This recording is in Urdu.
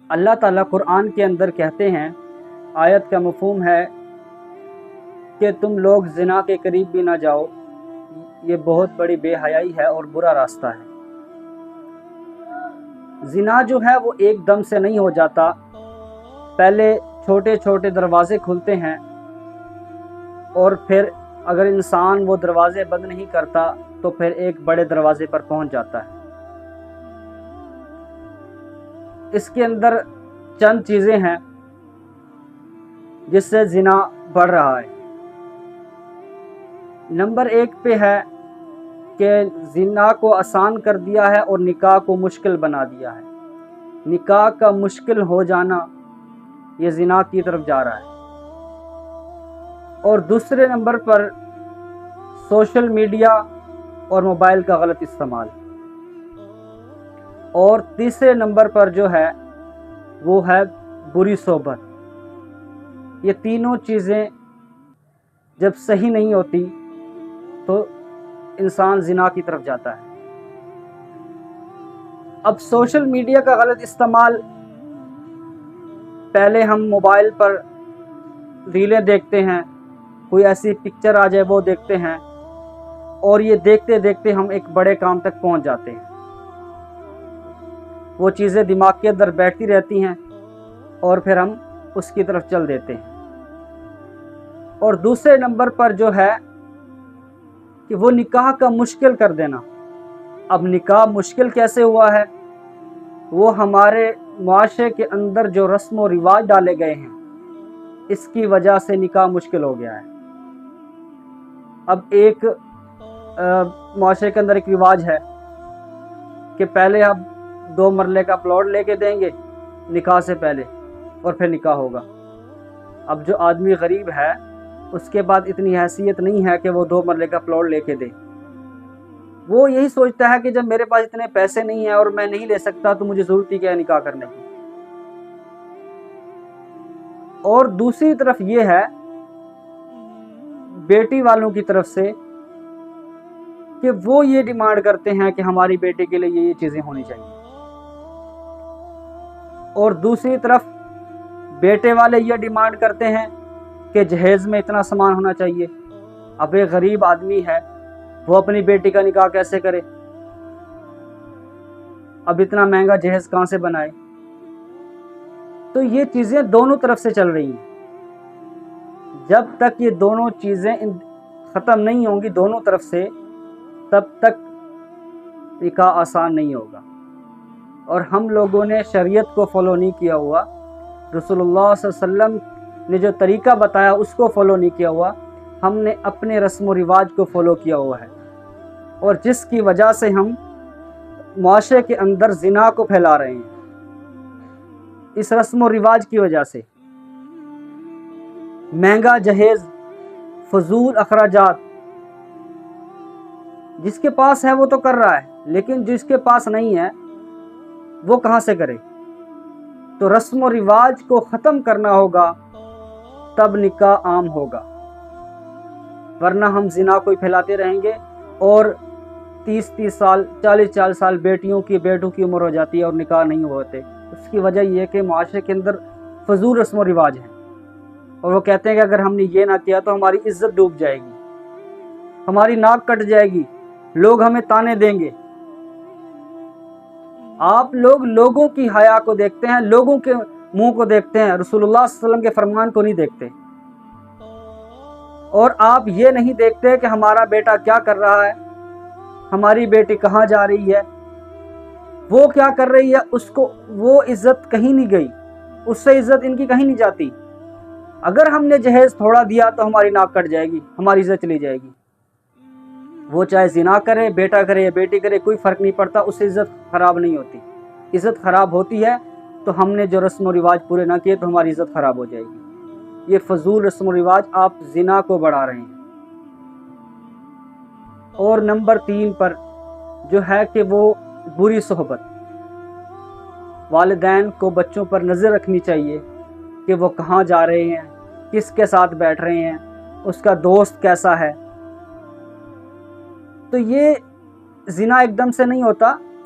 اللہ تعالیٰ قرآن کے اندر کہتے ہیں، آیت کا مفہوم ہے کہ تم لوگ زنا کے قریب بھی نہ جاؤ، یہ بہت بڑی بے حیائی ہے اور برا راستہ ہے۔ زنا جو ہے وہ ایک دم سے نہیں ہو جاتا، پہلے چھوٹے چھوٹے دروازے کھلتے ہیں اور پھر اگر انسان وہ دروازے بند نہیں کرتا تو پھر ایک بڑے دروازے پر پہنچ جاتا ہے۔ اس کے اندر چند چیزیں ہیں جس سے زنا بڑھ رہا ہے۔ نمبر 1 پہ ہے کہ زنا کو آسان کر دیا ہے اور نکاح کو مشکل بنا دیا ہے۔ نکاح کا مشکل ہو جانا یہ زنا کی طرف جا رہا ہے۔ اور دوسرے نمبر پر سوشل میڈیا اور موبائل کا غلط استعمال، اور تیسرے نمبر پر جو ہے وہ ہے بری صحبت۔ یہ تینوں چیزیں جب صحیح نہیں ہوتی تو انسان زنا کی طرف جاتا ہے۔ اب سوشل میڈیا کا غلط استعمال، پہلے ہم موبائل پر ریلیں دیکھتے ہیں، کوئی ایسی پکچر آ جائے وہ دیکھتے ہیں، اور یہ دیکھتے دیکھتے ہم ایک بڑے کام تک پہنچ جاتے ہیں۔ وہ چیزیں دماغ کے اندر بیٹھتی رہتی ہیں اور پھر ہم اس کی طرف چل دیتے ہیں۔ اور دوسرے نمبر پر جو ہے کہ وہ نکاح کا مشکل کر دینا۔ اب نکاح مشکل کیسے ہوا ہے؟ وہ ہمارے معاشرے کے اندر جو رسم و رواج ڈالے گئے ہیں اس کی وجہ سے نکاح مشکل ہو گیا ہے۔ اب ایک معاشرے کے اندر ایک رواج ہے کہ پہلے آپ 2 مرلے کا پلاٹ لے کے دیں گے نکاح سے پہلے اور پھر نکاح ہوگا۔ اب جو آدمی غریب ہے اس کے بعد اتنی حیثیت نہیں ہے کہ وہ 2 مرلے کا پلاٹ لے کے دے۔ وہ یہی سوچتا ہے کہ جب میرے پاس اتنے پیسے نہیں ہیں اور میں نہیں لے سکتا تو مجھے ضرورت ہی کیا ہے نکاح کرنے کی۔ اور دوسری طرف یہ ہے بیٹی والوں کی طرف سے کہ وہ یہ ڈیمانڈ کرتے ہیں کہ ہماری بیٹی کے لیے یہ چیزیں ہونی چاہیے، اور دوسری طرف بیٹے والے یہ ڈیمانڈ کرتے ہیں کہ جہیز میں اتنا سامان ہونا چاہیے۔ اب ایک غریب آدمی ہے، وہ اپنی بیٹی کا نکاح کیسے کرے؟ اب اتنا مہنگا جہیز کہاں سے بنائے؟ تو یہ چیزیں دونوں طرف سے چل رہی ہیں۔ جب تک یہ دونوں چیزیں ختم نہیں ہوں گی دونوں طرف سے، تب تک نکاح آسان نہیں ہوگا۔ اور ہم لوگوں نے شریعت کو فالو نہیں کیا ہوا، رسول اللہ صلی اللہ علیہ وسلم نے جو طریقہ بتایا اس کو فالو نہیں کیا ہوا، ہم نے اپنے رسم و رواج کو فالو کیا ہوا ہے، اور جس کی وجہ سے ہم معاشرے کے اندر زنا کو پھیلا رہے ہیں۔ اس رسم و رواج کی وجہ سے مہنگا جہیز، فضول اخراجات، جس کے پاس ہے وہ تو کر رہا ہے، لیکن جس کے پاس نہیں ہے وہ کہاں سے کرے؟ تو رسم و رواج کو ختم کرنا ہوگا تب نکاح عام ہوگا، ورنہ ہم زنا کو ہی پھیلاتے رہیں گے اور 30 سال 40 سال بیٹوں کی عمر ہو جاتی ہے اور نکاح نہیں ہوتے۔ اس کی وجہ یہ ہے کہ معاشرے کے اندر فضول رسم و رواج ہیں، اور وہ کہتے ہیں کہ اگر ہم نے یہ نہ کیا تو ہماری عزت ڈوب جائے گی، ہماری ناک کٹ جائے گی، لوگ ہمیں تانے دیں گے۔ آپ لوگوں کی حیا کو دیکھتے ہیں، لوگوں کے منہ کو دیکھتے ہیں، رسول اللہ صلی اللہ علیہ وسلم کے فرمان کو نہیں دیکھتے۔ اور آپ یہ نہیں دیکھتے کہ ہمارا بیٹا کیا کر رہا ہے، ہماری بیٹی کہاں جا رہی ہے، وہ کیا کر رہی ہے، اس کو وہ عزت کہیں نہیں گئی، اس سے عزت ان کی کہیں نہیں جاتی۔ اگر ہم نے جہیز تھوڑا دیا تو ہماری ناک کٹ جائے گی، ہماری عزت چلی جائے گی۔ وہ چاہے زنا کرے، بیٹا کرے یا بیٹی کرے، کوئی فرق نہیں پڑتا، اس سے عزت خراب نہیں ہوتی۔ عزت خراب ہوتی ہے تو ہم نے جو رسم و رواج پورے نہ کیے تو ہماری عزت خراب ہو جائے گی۔ یہ فضول رسم و رواج آپ زنا کو بڑھا رہے ہیں۔ اور نمبر 3 پر جو ہے کہ وہ بری صحبت۔ والدین کو بچوں پر نظر رکھنی چاہیے کہ وہ کہاں جا رہے ہیں، کس کے ساتھ بیٹھ رہے ہیں، اس کا دوست کیسا ہے۔ تو یہ زنا ایک دم سے نہیں ہوتا،